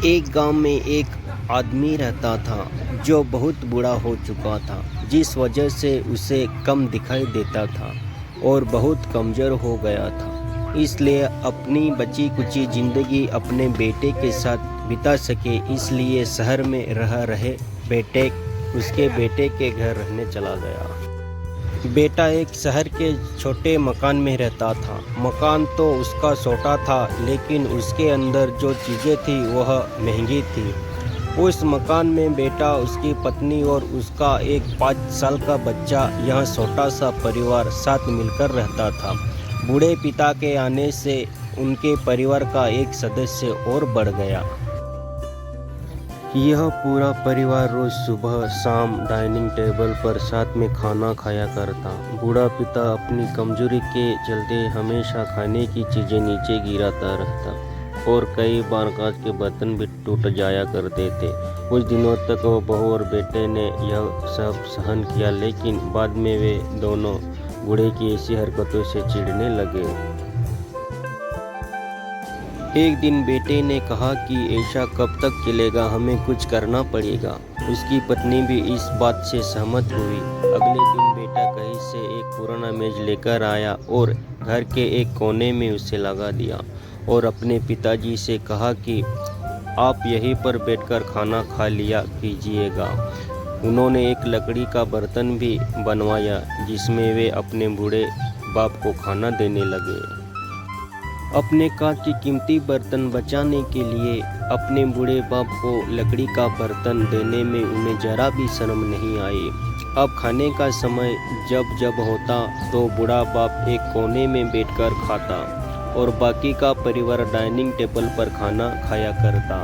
एक गांव में एक आदमी रहता था जो बहुत बूढ़ा हो चुका था, जिस वजह से उसे कम दिखाई देता था और बहुत कमज़ोर हो गया था। इसलिए अपनी बची कुची ज़िंदगी अपने बेटे के साथ बिता सके, इसलिए शहर में रह रहे बेटे उसके बेटे के घर रहने चला गया। बेटा एक शहर के छोटे मकान में रहता था। मकान तो उसका छोटा था, लेकिन उसके अंदर जो चीज़ें थी वह महंगी थी। उस मकान में बेटा, उसकी पत्नी और उसका एक 5 साल का बच्चा, यह छोटा सा परिवार साथ मिलकर रहता था। बूढ़े पिता के आने से उनके परिवार का एक सदस्य और बढ़ गया। यह पूरा परिवार रोज सुबह शाम डाइनिंग टेबल पर साथ में खाना खाया करता। बूढ़ा पिता अपनी कमजोरी के चलते हमेशा खाने की चीज़ें नीचे गिराता रहता और कई बार कांच के बर्तन भी टूट जाया करते थे। कुछ दिनों तक वो बहू और बेटे ने यह सब सहन किया, लेकिन बाद में वे दोनों बूढ़े की ऐसी हरकतों से चिढ़ने लगे। एक दिन बेटे ने कहा कि ऐसा कब तक चलेगा, हमें कुछ करना पड़ेगा। उसकी पत्नी भी इस बात से सहमत हुई। अगले दिन बेटा कहीं से एक पुराना मेज लेकर आया और घर के एक कोने में उसे लगा दिया और अपने पिताजी से कहा कि आप यहीं पर बैठकर खाना खा लिया कीजिएगा। उन्होंने एक लकड़ी का बर्तन भी बनवाया जिसमें वे अपने बूढ़े बाप को खाना देने लगे। अपने कांच की कीमती बर्तन बचाने के लिए अपने बूढ़े बाप को लकड़ी का बर्तन देने में उन्हें जरा भी शर्म नहीं आई। अब खाने का समय जब जब होता तो बूढ़ा बाप एक कोने में बैठकर खाता और बाकी का परिवार डाइनिंग टेबल पर खाना खाया करता।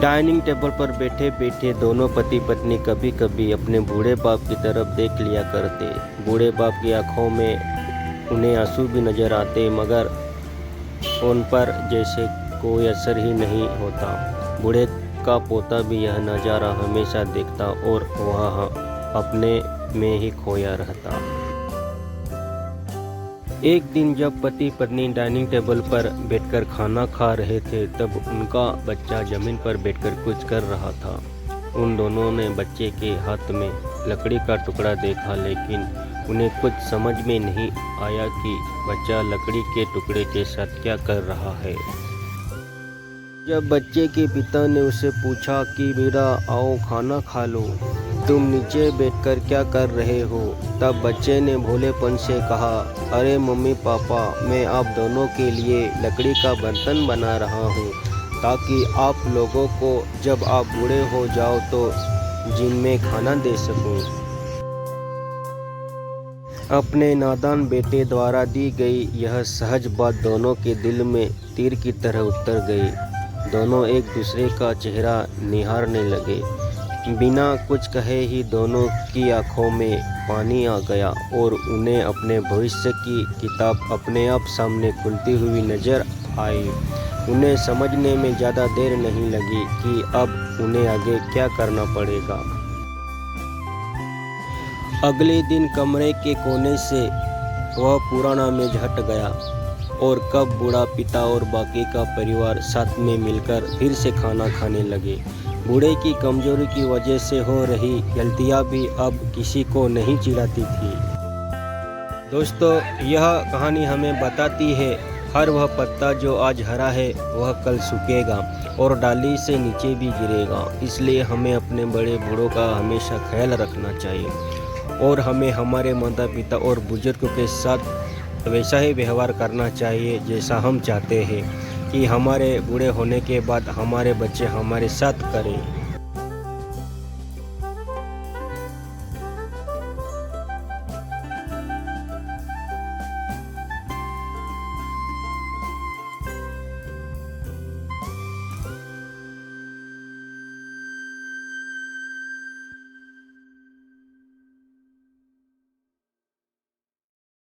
डाइनिंग टेबल पर बैठे बैठे दोनों पति पत्नी कभी कभी अपने बूढ़े बाप की तरफ देख लिया करते। बूढ़े बाप की आंखों में उन्हें आंसू भी नजर आते, मगर उन पर जैसे कोई असर ही नहीं होता। बूढ़े का पोता भी यह नज़ारा हमेशा देखता और वह अपने में ही खोया रहता। एक दिन जब पति पत्नी डाइनिंग टेबल पर बैठकर खाना खा रहे थे, तब उनका बच्चा जमीन पर बैठकर कुछ कर रहा था। उन दोनों ने बच्चे के हाथ में लकड़ी का टुकड़ा देखा, लेकिन उन्हें कुछ समझ में नहीं आया कि बच्चा लकड़ी के टुकड़े के साथ क्या कर रहा है। जब बच्चे के पिता ने उसे पूछा कि बेटा आओ खाना खा लो, तुम नीचे बैठकर क्या कर रहे हो, तब बच्चे ने भोलेपन से कहा, अरे मम्मी पापा, मैं आप दोनों के लिए लकड़ी का बर्तन बना रहा हूँ ताकि आप लोगों को जब आप बूढ़े हो जाओ तो जिनमें खाना दे सकूँ। अपने नादान बेटे द्वारा दी गई यह सहज बात दोनों के दिल में तीर की तरह उतर गई। दोनों एक दूसरे का चेहरा निहारने लगे। बिना कुछ कहे ही दोनों की आंखों में पानी आ गया और उन्हें अपने भविष्य की किताब अपने आप सामने खुलती हुई नजर आई। उन्हें समझने में ज़्यादा देर नहीं लगी कि अब उन्हें आगे क्या करना पड़ेगा। अगले दिन कमरे के कोने से वह पुराना मेज हट गया और कब बूढ़ा पिता और बाकी का परिवार साथ में मिलकर फिर से खाना खाने लगे। बूढ़े की कमजोरी की वजह से हो रही गलतियां भी अब किसी को नहीं चिढ़ाती थी। दोस्तों, यह कहानी हमें बताती है हर वह पत्ता जो आज हरा है वह कल सूखेगा और डाली से नीचे भी गिरेगा। इसलिए हमें अपने बड़े बूढ़ों का हमेशा ख्याल रखना चाहिए और हमें हमारे माता पिता और बुजुर्गों के साथ वैसा ही व्यवहार करना चाहिए जैसा हम चाहते हैं कि हमारे बूढ़े होने के बाद हमारे बच्चे हमारे साथ करें।